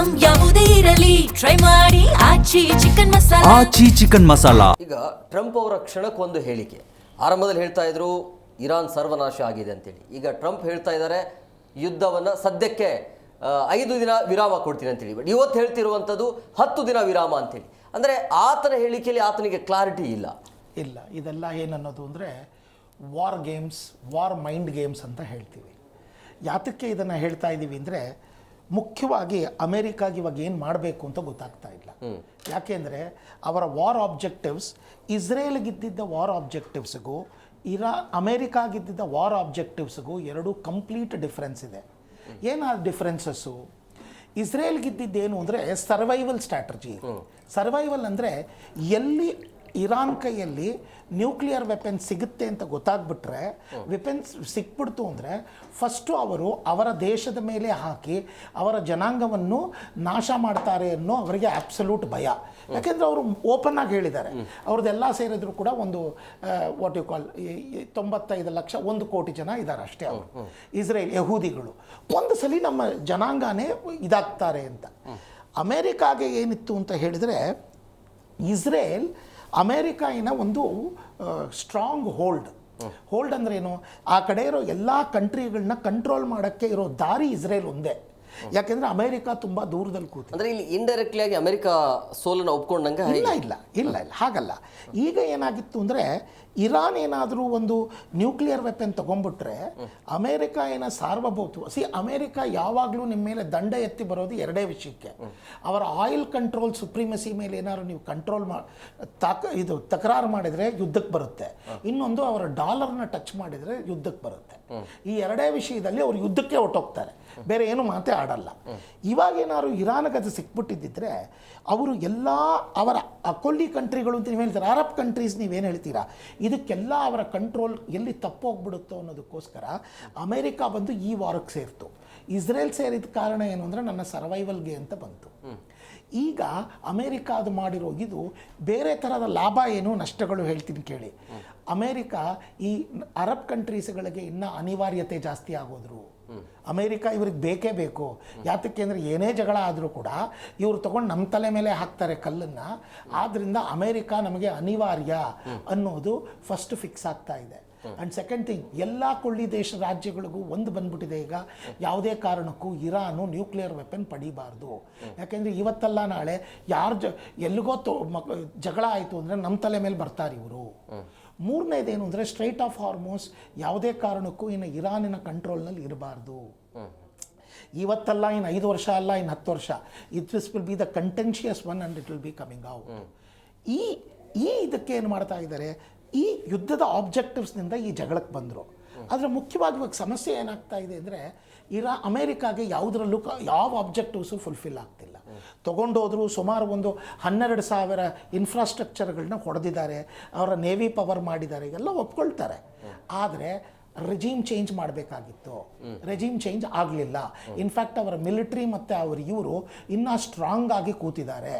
Item ಯಾವುದೇ ಇರಲಿ try ಮಾಡಿ ಆಚಿ ಚಿಕನ್ ಮಸಾಲಾ. ಆಚಿ ಚಿಕನ್ ಮಸಾಲಾ. ಈಗ ಟ್ರಂಪ್ ಅವರ ಕ್ಷಣಕ್ಕೊಂದು ಹೇಳಿಕೆ. ಆರಂಭದಲ್ಲಿ ಹೇಳ್ತಾ ಇದ್ರು ಇರಾನ್ ಸರ್ವನಾಶ ಆಗಿದೆ ಅಂತೇಳಿ. ಈಗ ಟ್ರಂಪ್ ಹೇಳ್ತಾ ಇದ್ದಾರೆ ಯುದ್ಧವನ್ನು ಸದ್ಯಕ್ಕೆ 5 ದಿನ ವಿರಾಮ ಕೊಡ್ತೀನಿ ಅಂತೇಳಿ. ಬಟ್ ಇವತ್ತು ಹೇಳ್ತಿರುವಂಥದ್ದು 10 ದಿನ ವಿರಾಮ ಅಂತೇಳಿ. ಅಂದರೆ ಆತನ ಹೇಳಿಕೆಯಲ್ಲಿ ಆತನಿಗೆ ಕ್ಲಾರಿಟಿ ಇಲ್ಲ. ಇದೆಲ್ಲ ಏನನ್ನೋದು ಅಂದರೆ war games, war mind games ಅಂತ ಹೇಳ್ತೀವಿ. ಯಾತಕ್ಕೆ ಇದನ್ನು ಹೇಳ್ತಾ ಇದ್ದೀವಿ ಅಂದರೆ ಮುಖ್ಯವಾಗಿ ಅಮೇರಿಕಾಗೆ ಇವಾಗ ಏನು ಮಾಡಬೇಕು ಅಂತ ಗೊತ್ತಾಗ್ತಾ ಇಲ್ಲ. ಯಾಕೆಂದರೆ ಅವರ ವಾರ್ ಆಬ್ಜೆಕ್ಟಿವ್ಸ್ ಇಸ್ರೇಲ್ಗಿದ್ದಿದ್ದ ವಾರ್ ಆಬ್ಜೆಕ್ಟಿವ್ಸ್ಗೂ ಅಮೇರಿಕಾಗಿದ್ದಿದ್ದ ವಾರ್ ಆಬ್ಜೆಕ್ಟಿವ್ಸ್ಗೂ ಎರಡೂ ಕಂಪ್ಲೀಟ್ ಡಿಫ್ರೆನ್ಸ್ ಇದೆ. ಏನು ಆ ಡಿಫ್ರೆನ್ಸಸ್ಸು? ಇಸ್ರೇಲ್ಗಿದ್ದಿದ್ದೇನು ಅಂದರೆ ಸರ್ವೈವಲ್ ಸ್ಟ್ರಾಟಜಿ. ಸರ್ವೈವಲ್ ಅಂದರೆ ಎಲ್ಲಿ ಇರಾನ್ ಕೈಯಲ್ಲಿ ನ್ಯೂಕ್ಲಿಯರ್ ವೆಪನ್ಸ್ ಸಿಗುತ್ತೆ ಅಂತ ಗೊತ್ತಾಗ್ಬಿಟ್ರೆ, ವೆಪನ್ಸ್ ಸಿಕ್ಬಿಡ್ತು ಅಂದರೆ ಫಸ್ಟು ಅವರು ಅವರ ದೇಶದ ಮೇಲೆ ಹಾಕಿ ಅವರ ಜನಾಂಗವನ್ನು ನಾಶ ಮಾಡ್ತಾರೆ ಅನ್ನೋ ಅವರಿಗೆ ಅಬ್ಸಲ್ಯೂಟ್ ಭಯ. ಯಾಕೆಂದರೆ ಅವರು ಓಪನ್ ಆಗಿ ಹೇಳಿದ್ದಾರೆ, ಅವ್ರದ್ದೆಲ್ಲ ಸೇರಿದ್ರು ಕೂಡ ಒಂದು ವಾಟ್ ಯು ಕಾಲ್ 95 ಲಕ್ಷ 1 ಕೋಟಿ ಜನ ಇದ್ದಾರೆ ಅಷ್ಟೇ ಅವರು ಇಸ್ರೇಲ್ ಯಹೂದಿಗಳು. ಒಂದು ಸಲ ನಮ್ಮ ಜನಾಂಗನೇ ಇದಾಗ್ತಾರೆ ಅಂತ. ಅಮೇರಿಕಾಗೆ ಏನಿತ್ತು ಅಂತ ಹೇಳಿದರೆ ಇಸ್ರೇಲ್ ಅಮೇರಿಕಾಯಿನ ಒಂದು ಸ್ಟ್ರಾಂಗ್ ಹೋಲ್ಡ್ ಅಂದ್ರೆ ಏನು, ಆ ಕಡೆ ಇರೋ ಎಲ್ಲ ಕಂಟ್ರಿಗಳನ್ನ ಕಂಟ್ರೋಲ್ ಮಾಡೋಕ್ಕೆ ಇರೋ ದಾರಿ ಇಸ್ರೇಲ್ ಒಂದೇ. ಯಾಕೆಂದರೆ ಅಮೇರಿಕಾ ತುಂಬ ದೂರದಲ್ಲಿ ಕೂತು. ಅಂದರೆ ಇಲ್ಲಿ ಇಂಡೈರೆಕ್ಟ್ಲಿ ಆಗಿ ಅಮೇರಿಕಾ ಸೋಲನ್ನು ಒಪ್ಕೊಂಡಂಗೆ ಇಲ್ಲ ಹಾಗಲ್ಲ. ಈಗ ಏನಾಗಿತ್ತು ಅಂದರೆ ಇರಾನ್ ಏನಾದರೂ ಒಂದು ನ್ಯೂಕ್ಲಿಯರ್ ವೆಪನ್ ತೊಗೊಂಡ್ಬಿಟ್ರೆ ಅಮೇರಿಕಾ ಸಾರ್ವಭೌತ್ವ. ಅಮೇರಿಕಾ ಯಾವಾಗಲೂ ನಿಮ್ಮ ಮೇಲೆ ದಂಡ ಎತ್ತಿ ಬರೋದು ಎರಡೇ ವಿಷಯಕ್ಕೆ. ಅವರ ಆಯಿಲ್ ಕಂಟ್ರೋಲ್ ಸುಪ್ರೀಮಸಿ ಮೇಲೆ ಏನಾದ್ರು ನೀವು ಕಂಟ್ರೋಲ್ ತಕರಾರು ಮಾಡಿದರೆ ಯುದ್ಧಕ್ಕೆ ಬರುತ್ತೆ. ಇನ್ನೊಂದು ಅವರ ಡಾಲರ್ನ ಟಚ್ ಮಾಡಿದರೆ ಯುದ್ಧಕ್ಕೆ ಬರುತ್ತೆ. ಈ ಎರಡೇ ವಿಷಯದಲ್ಲಿ ಅವರು ಯುದ್ಧಕ್ಕೆ ಹೊರಟೋಗ್ತಾರೆ, ಬೇರೆ ಏನು ಮಾತೇ ಆಡಲ್ಲ. ಇವಾಗೇನಾದ್ರು ಇರಾನ್ಗೆ ಅದು ಸಿಕ್ಬಿಟ್ಟಿದ್ದಿದ್ರೆ ಅವರು ಎಲ್ಲ ಅವರ ಅಕೊಲ್ಲಿ ಕಂಟ್ರಿಗಳು ಅಂತ ನೀವು ಹೇಳ್ತಾರೆ, ಅರಬ್ ಕಂಟ್ರೀಸ್ ನೀವೇನು ಹೇಳ್ತೀರಾ, ಇದಕ್ಕೆಲ್ಲ ಅವರ ಕಂಟ್ರೋಲ್ ಎಲ್ಲಿ ತಪ್ಪೋಗ್ಬಿಡುತ್ತೋ ಅನ್ನೋದಕ್ಕೋಸ್ಕರ ಅಮೇರಿಕಾ ಬಂದು ಈ ವಾರಕ್ಕೆ ಸೇರ್ತು. ಇಸ್ರೇಲ್ ಸೇರಿದ ಕಾರಣ ಏನು ಅಂದರೆ ನನ್ನ ಸರ್ವೈವಲ್ಗೆ ಅಂತ ಬಂತು. ಈಗ ಅಮೇರಿಕಾ ಅದು ಮಾಡಿರೋ ಇದು ಬೇರೆ ಥರದ ಲಾಭ ಏನು ನಷ್ಟಗಳು ಹೇಳ್ತೀನಿ ಕೇಳಿ. ಅಮೇರಿಕಾ ಈ ಅರಬ್ ಕಂಟ್ರೀಸ್ಗಳಿಗೆ ಇನ್ನೂ ಅನಿವಾರ್ಯತೆ ಜಾಸ್ತಿ ಆಗೋದ್ರು. ಅಮೇರಿಕಾ ಇವ್ರಿಗೆ ಬೇಕೇ ಬೇಕು. ಯಾತಕ್ಕೆ ಅಂದರೆ ಏನೇ ಜಗಳ ಆದರೂ ಕೂಡ ಇವರು ತೊಗೊಂಡು ನಮ್ಮ ತಲೆ ಮೇಲೆ ಹಾಕ್ತಾರೆ ಕಲ್ಲನ್ನು. ಆದ್ದರಿಂದ ಅಮೇರಿಕಾ ನಮಗೆ ಅನಿವಾರ್ಯ ಅನ್ನೋದು ಫಸ್ಟ್ ಫಿಕ್ಸ್ ಆಗ್ತಾ ಇದೆ. ಆ್ಯಂಡ್ ಸೆಕೆಂಡ್ ಥಿಂಗ್, ಎಲ್ಲ ಕೊಳ್ಳಿ ದೇಶ ರಾಜ್ಯಗಳಿಗೂ ಒಂದು ಬಂದ್ಬಿಟ್ಟಿದೆ ಈಗ, ಯಾವುದೇ ಕಾರಣಕ್ಕೂ ಇರಾನು ನ್ಯೂಕ್ಲಿಯರ್ ವೆಪನ್ ಪಡಿಬಾರ್ದು. ಯಾಕೆಂದರೆ ಇವತ್ತಲ್ಲ ನಾಳೆ ಎಲ್ಲಿಗೋ ಜಗಳ ಆಯಿತು ಅಂದರೆ ನಮ್ಮ ತಲೆ ಮೇಲೆ ಬರ್ತಾರೆ ಇವರು. ಮೂರನೇದೇನು ಅಂದರೆ ಸ್ಟ್ರೈಟ್ ಆಫ್ ಹಾರ್ಮೋಸ್ ಯಾವುದೇ ಕಾರಣಕ್ಕೂ ಇನ್ನು ಇರಾನಿನ ಕಂಟ್ರೋಲ್ನಲ್ಲಿ ಇರಬಾರ್ದು. ಇವತ್ತಲ್ಲ, ಇನ್ನು 5 ವರ್ಷ ಅಲ್ಲ, ಇನ್ನು 10 ವರ್ಷ, this will be the contentious one and it will be coming out. ಈ ಇದಕ್ಕೆ ಏನು ಮಾಡ್ತಾ ಇದ್ದಾರೆ, ಈ ಯುದ್ಧದ ಆಬ್ಜೆಕ್ಟಿವ್ಸ್ನಿಂದ ಈ ಜಗಳಕ್ಕೆ ಬಂದರು. ಆದರೆ ಮುಖ್ಯವಾಗಿ ಇವಾಗ ಸಮಸ್ಯೆ ಏನಾಗ್ತಾ ಇದೆ ಅಂದರೆ ಅಮೇರಿಕಾಗೆ ಯಾವುದರಲ್ಲೂ ಯಾವ ಆಬ್ಜೆಕ್ಟಿವ್ಸು ಫುಲ್ಫಿಲ್ ಆಗ್ತಿಲ್ಲ. ತೊಗೊಂಡೋದ್ರು ಸುಮಾರು ಒಂದು 12,000 ಇನ್ಫ್ರಾಸ್ಟ್ರಕ್ಚರ್ಗಳನ್ನ ಹೊಡೆದಿದ್ದಾರೆ, ಅವರ ನೇವಿ ಪವರ್ ಮಾಡಿದ್ದಾರೆ, ಎಲ್ಲ ಒಪ್ಕೊಳ್ತಾರೆ. ಆದರೆ ರೆಜಿಮ್ ಚೇಂಜ್ ಮಾಡಬೇಕಾಗಿತ್ತು, ರೆಜಿಮ್ ಚೇಂಜ್ ಆಗಲಿಲ್ಲ. ಇನ್ಫ್ಯಾಕ್ಟ್ ಅವರ ಮಿಲಿಟ್ರಿ ಮತ್ತು ಇವರು ಇನ್ನೂ ಸ್ಟ್ರಾಂಗ್ ಆಗಿ ಕೂತಿದ್ದಾರೆ.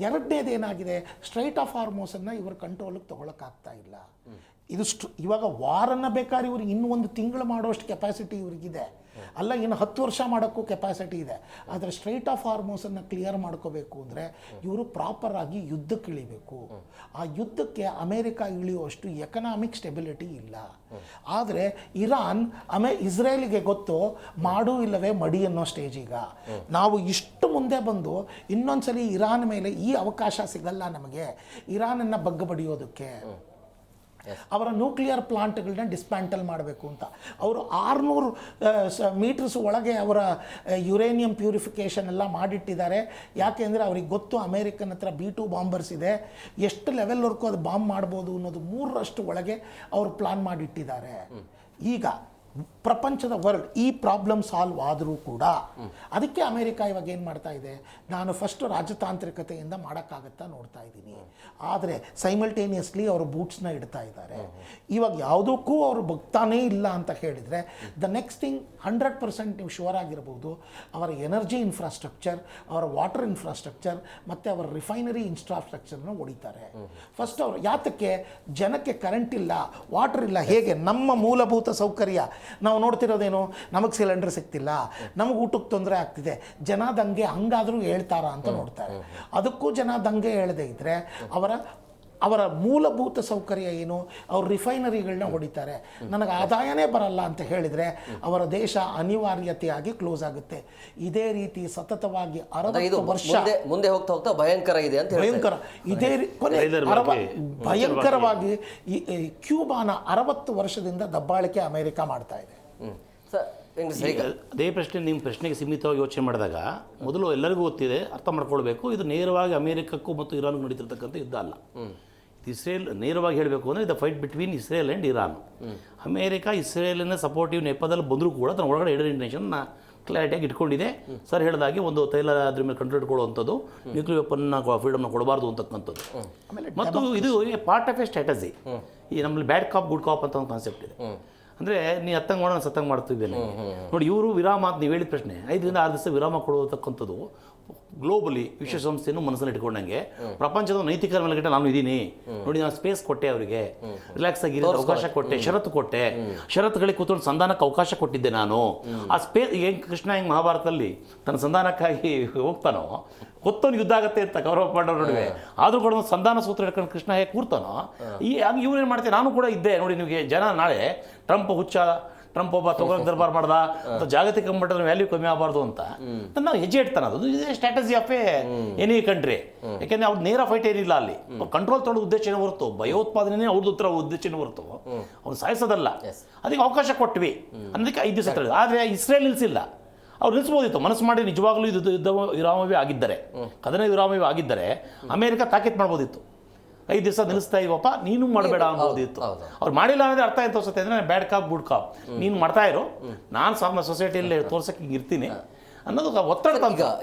ಎರಡನೇದೇನಾಗಿದೆ, ಸ್ಟ್ರೈಟ್ ಆಫ್ ಹಾರ್ಮೋಸನ್ನು ಇವರು ಕಂಟ್ರೋಲಿಗೆ ತೊಗೊಳಕ್ಕಾಗ್ತಾ ಇಲ್ಲ. ಇದು ಇವಾಗ ವಾರನ್ನು ಬೇಕಾದ್ರೆ ಇವ್ರಿಗೆ ಇನ್ನೂ 1 ತಿಂಗಳು ಮಾಡೋಷ್ಟು ಕೆಪಾಸಿಟಿ ಇವ್ರಿಗಿದೆ, ಅಲ್ಲ ಇನ್ನು 10 ವರ್ಷ ಮಾಡೋಕ್ಕೂ ಕೆಪಾಸಿಟಿ ಇದೆ. ಆದರೆ ಸ್ಟ್ರೈಟ್ ಆಫ್ ಹಾರ್ಮೋಸನ್ನು ಕ್ಲಿಯರ್ ಮಾಡ್ಕೋಬೇಕು ಅಂದರೆ ಇವರು ಪ್ರಾಪರಾಗಿ ಯುದ್ಧಕ್ಕೆ ಇಳಿಬೇಕು. ಆ ಯುದ್ಧಕ್ಕೆ ಅಮೇರಿಕಾ ಇಳಿಯುವಷ್ಟು ಎಕನಾಮಿಕ್ ಸ್ಟೆಬಿಲಿಟಿ ಇಲ್ಲ. ಆದರೆ ಇರಾನ್ ಇಸ್ರೇಲಿಗೆ ಗೊತ್ತು, ಮಾಡು ಇಲ್ಲವೇ ಮಡಿ ಅನ್ನೋ ಸ್ಟೇಜ್. ಈಗ ನಾವು ಇಷ್ಟು ಮುಂದೆ ಬಂದು ಇನ್ನೊಂದ್ಸಲಿ ಇರಾನ್ ಮೇಲೆ ಈ ಅವಕಾಶ ಸಿಗಲ್ಲ ನಮಗೆ, ಇರಾನನ್ನು ಬಗ್ಗ ಬಡಿಯೋದಕ್ಕೆ. ಅವರ ನ್ಯೂಕ್ಲಿಯರ್ ಪ್ಲಾಂಟ್ಗಳನ್ನ ಡಿಸ್ಮ್ಯಾಂಟಲ್ ಮಾಡಬೇಕು ಅಂತ ಅವರು 600 ಮೀಟರ್ಸ್ ಒಳಗೆ ಅವರ ಯುರೇನಿಯಂ ಪ್ಯೂರಿಫಿಕೇಷನ್ ಎಲ್ಲ ಮಾಡಿಟ್ಟಿದ್ದಾರೆ. ಯಾಕೆಂದರೆ ಅವ್ರಿಗೆ ಗೊತ್ತು ಅಮೇರಿಕನ್ ಹತ್ರ B-2 ಬಾಂಬರ್ಸ್ ಇದೆ, ಎಷ್ಟು ಲೆವೆಲ್ವರೆಗೂ ಅದು ಬಾಂಬ್ ಮಾಡ್ಬೋದು ಅನ್ನೋದು 3ರಷ್ಟು ಒಳಗೆ ಅವರು ಪ್ಲಾನ್ ಮಾಡಿಟ್ಟಿದ್ದಾರೆ. ಈಗ ಪ್ರಪಂಚದ ವರ್ಲ್ಡ್ ಈ ಪ್ರಾಬ್ಲಮ್ ಸಾಲ್ವ್ ಆದರೂ ಕೂಡ ಅದಕ್ಕೆ ಅಮೇರಿಕಾ ಇವಾಗ ಏನು ಮಾಡ್ತಾ ಇದೆ, ನಾನು ಫಸ್ಟು ರಾಜತಾಂತ್ರಿಕತೆಯಿಂದ ಮಾಡೋಕ್ಕಾಗತ್ತಾ ನೋಡ್ತಾ ಇದ್ದೀನಿ. ಆದರೆ ಸೈಮಲ್ಟೇನಿಯಸ್ಲಿ ಅವರು ಬೂಟ್ಸ್ನ ಇಡ್ತಾ ಇದ್ದಾರೆ. ಇವಾಗ ಯಾವುದಕ್ಕೂ ಅವರು ಬಗ್ತಾನೇ ಇಲ್ಲ ಅಂತ ಹೇಳಿದರೆ ದ ನೆಕ್ಸ್ಟ್ ಥಿಂಗ್ 100% ನೀವು ಶೋರ್ ಆಗಿರ್ಬೋದು, ಅವರ ಎನರ್ಜಿ ಇನ್ಫ್ರಾಸ್ಟ್ರಕ್ಚರ್, ಅವರ ವಾಟರ್ ಇನ್ಫ್ರಾಸ್ಟ್ರಕ್ಚರ್ ಮತ್ತು ಅವರ ರಿಫೈನರಿ ಇನ್ಫ್ರಾಸ್ಟ್ರಕ್ಚರ್ನ ಹೊಡಿತಾರೆ. ಫಸ್ಟ್ ಅವರು ಯಾತಕ್ಕೆ, ಜನಕ್ಕೆ ಕರೆಂಟ್ ಇಲ್ಲ, ವಾಟರ್ ಇಲ್ಲ, ಹೇಗೆ ನಮ್ಮ ಮೂಲಭೂತ ಸೌಕರ್ಯ ನಾವು ನೋಡ್ತಿರೋದೇನು, ನಮಗೆ ಸಿಲಿಂಡರ್ ಸಿಗ್ತಿಲ್ಲ, ನಮಗೆ ಊಟಕ್ಕೆ ತೊಂದರೆ ಆಗ್ತಿದೆ, ಜನ ದಂಗೆ ಹಂಗಾದರೂ ಹೇಳ್ತಾರ ಅಂತ ನೋಡ್ತಾರೆ. ಅದಕ್ಕೂ ಜನ ದಂಗೆ ಹೇಳದೇ ಇದ್ದರೆ ಅವರ ಮೂಲಭೂತ ಸೌಕರ್ಯ ಏನು, ಅವ್ರ ರಿಫೈನರಿಗಳನ್ನ ಹೊಡಿತಾರೆ, ನನಗೆ ಆದಾಯನೇ ಬರಲ್ಲ ಅಂತ ಹೇಳಿದರೆ ಅವರ ದೇಶ ಅನಿವಾರ್ಯತೆಯಾಗಿ ಕ್ಲೋಸ್ ಆಗುತ್ತೆ. ಇದೇ ರೀತಿ ಸತತವಾಗಿ 60 ವರ್ಷ ಮುಂದೆ ಹೋಗ್ತಾ ಹೋಗ್ತಾ ಭಯಂಕರ ಇದೆ ಅಂತ ಭಯಂಕರ ಇದೇ ಭಯಂಕರವಾಗಿ ಕ್ಯೂಬಾನ 60 ವರ್ಷದಿಂದ ದಬ್ಬಾಳಿಕೆ ಅಮೆರಿಕ ಮಾಡ್ತಾ ಇದೆ. ಅದೇ ಪ್ರಶ್ನೆ, ನಿಮ್ಮ ಪ್ರಶ್ನೆಗೆ ಸೀಮಿತವಾಗಿ ಯೋಚನೆ ಮಾಡಿದಾಗ ಮೊದಲು ಎಲ್ಲರಿಗೂ ಗೊತ್ತಿದೆ, ಅರ್ಥ ಮಾಡ್ಕೊಳ್ಬೇಕು, ಇದು ನೇರವಾಗಿ ಅಮೆರಿಕಕ್ಕೂ ಮತ್ತು ಇರಾನ್ಗೂ ನಡೀತಿರ್ತಕ್ಕಂಥ ಯುದ್ಧ ಅಲ್ಲ. ಇಸ್ರೇಲ್ ನೇರವಾಗಿ ಹೇಳಬೇಕು ಅಂದರೆ the fight between Israel and Iran. America ಇಸ್ರೇಲಿನ ಸಪೋರ್ಟಿವ್ ನೆಪದಲ್ಲಿ ಬಂದರೂ ಕೂಡ ತನ್ನ ಒಳಗಡೆ ಇಂಟರ್ನೇಷನ್ನ ಕ್ಲಾರಿಟಿಯಾಗಿ ಇಟ್ಕೊಂಡಿದೆ. ಸರ್ ಹೇಳಿದಾಗೆ ಒಂದು ತೈಲ ಅದ್ರ ಮೇಲೆ ಕಂಟ್ರೋಲ್ ಕೊಡುವಂಥದ್ದು, ನ್ಯೂಕ್ಲಿಯರ್ ವೆಪನ್ನ ಫ್ರೀಡಮ್ನ ಕೊಡಬಾರ್ದು ಅಂತಕ್ಕಂಥದ್ದು. ಮತ್ತು ಇದು ಪಾರ್ಟ್ ಆಫ್ ಎ ಸ್ಟ್ರಾಟಜಿ. ಈ ನಮ್ಮಲ್ಲಿ ಬ್ಯಾಡ್ ಕಾಪ್ ಗುಡ್ ಕಾಪ್ ಅಂತ ಒಂದು ಕಾನ್ಸೆಪ್ಟ್ ಇದೆ. ಅಂದರೆ ನೀ ಹತ್ತಂಗೆ ಮಾಡೋಣ ಸತ್ತಂಗೆ ಮಾಡ್ತಿದ್ದೇನೆ ನೋಡಿ. ಇವರು ವಿರಾಮ ಅಂತ ನೀವು ಹೇಳಿದ ಪ್ರಶ್ನೆ 5 ರಿಂದ 6 ದಿವಸ ವಿರಾಮ ಕೊಡತಕ್ಕಂಥದ್ದು ಗ್ಲೋಬಲಿ ವಿಶ್ವಸಂಸ್ಥೆಯನ್ನು ಮನಸ್ಸಲ್ಲಿ ಇಟ್ಕೊಂಡಂಗೆ ಪ್ರಪಂಚದ ನೈತಿಕ ಮೇಲ್ಗಡೆ ನಾನು ಇದ್ದೀನಿ ನೋಡಿ, ನಾನು ಸ್ಪೇಸ್ ಕೊಟ್ಟೆ, ಅವರಿಗೆ ರಿಲ್ಯಾಕ್ಸ್ ಆಗಿ ಅವಕಾಶ ಕೊಟ್ಟೆ, ಷರತ್ತು ಕೊಟ್ಟೆ, ಷರತ್ತುಗಳಿಗೆ ಕೂತ್ಕೊಂಡು ಸಂಧಾನಕ್ಕೆ ಅವಕಾಶ ಕೊಟ್ಟಿದ್ದೆ ನಾನು. ಆ ಸ್ಪೇಸ್ ಹೆಂಗೆ ಕೃಷ್ಣ ಹೆಂಗೆ ಮಹಾಭಾರತದಲ್ಲಿ ತನ್ನ ಸಂಧಾನಕ್ಕಾಗಿ ಹೋಗ್ತಾನೋ, ಹೊತ್ತವನು ಯುದ್ಧ ಆಗತ್ತೆ ಅಂತ ಗೌರವ ಪಾಂಡವ್ರ ನಡುವೆ, ಆದರೂ ಕೂಡ ಒಂದು ಸಂಧಾನ ಸೂತ್ರ ಹಿಡ್ಕೊಂಡು ಕೃಷ್ಣ ಹೇಗೆ ಕೂರ್ತಾನೋ, ಇವನೇನು ಮಾಡ್ತೇನೆ, ನಾನು ಕೂಡ ಇದ್ದೆ ನೋಡಿ. ನಿಮಗೆ ಜನ ನಾಳೆ ಟ್ರಂಪ್ ಒಬ್ಬ ತೊಗೊಳಕ್ಕೆ ದರ್ಬಾರ್ ಮಾಡ್ದ ಅಥವಾ ಜಾಗತಿಕ ಮಟ್ಟದ ವ್ಯಾಲ್ಯೂ ಕಮ್ಮಿ ಆಗಬಾರ್ದು ಅಂತ ನಾವು ಹೆಜ್ಜೆ ಇಡ್ತಾನೆ. ಅದು ಇದೇ ಸ್ಟ್ರಾಟಜಿ ಆಫ್ ಎನಿ ಕಂಟ್ರಿ. ಯಾಕೆಂದರೆ ಅವ್ರು ನೇರ ಫೈಟ್ ಏನಿಲ್ಲ, ಅಲ್ಲಿ ಕಂಟ್ರೋಲ್ ತೊಗೊಳ್ಳೋ ಉದ್ದೇಶನೇ ಹೊರತು, ಭಯೋತ್ಪಾದನೆ ಅವ್ರದ್ದು ಉತ್ತರ ಉದ್ದೇಶನೇ ಹೊರತು ಅವ್ರು ಸಾಯಿಸೋದಲ್ಲ. ಅದಕ್ಕೆ ಅವಕಾಶ ಕೊಟ್ವಿ ಅನ್ನೋದಕ್ಕೆ 5 ದಿವಸ. ಆದರೆ ಇಸ್ರೇಲ್ ನಿಲ್ಲಿಸಿಲ್ಲ. ಅವ್ರು ನಿಲ್ಲಿಸ್ಬೋದಿತ್ತು ಮನಸ್ಸು ಮಾಡಿ. ನಿಜವಾಗ್ಲೂ ಇದು ಯುದ್ಧ ವಿರಾಮವೇ ಆಗಿದ್ದರೆ, ಕದನ ವಿರಾಮವೇ ಆಗಿದ್ದರೆ ಅಮೆರಿಕ ತಾಕೀತು ಮಾಡ್ಬೋದಿತ್ತು. 5 ದಿವಸ ನಿಲ್ಲಿಸ್ತಾ ಇವಪ್ಪ, ನೀನು ಮಾಡಬೇಡ ಅನ್ಬೋದಿತ್ತು. ಅವ್ರು ಮಾಡಿಲ್ಲ ಅಂದರೆ ಅರ್ಥ ಏನು ತೋರಿಸುತ್ತೆ ಅಂದರೆ ಬ್ಯಾಡ್ ಕಾಪ್ ಗುಡ್ ಕಾಪ್, ನೀನು ಮಾಡ್ತಾ ಇರೋ, ನಾನು ಸೊಸೈಟಿಯಲ್ಲಿ ತೋರ್ಸಕ್ಕೆ ಇರ್ತೀನಿ ಅನ್ನೋದು ಒತ್ತಡ ತಂತ್ರ.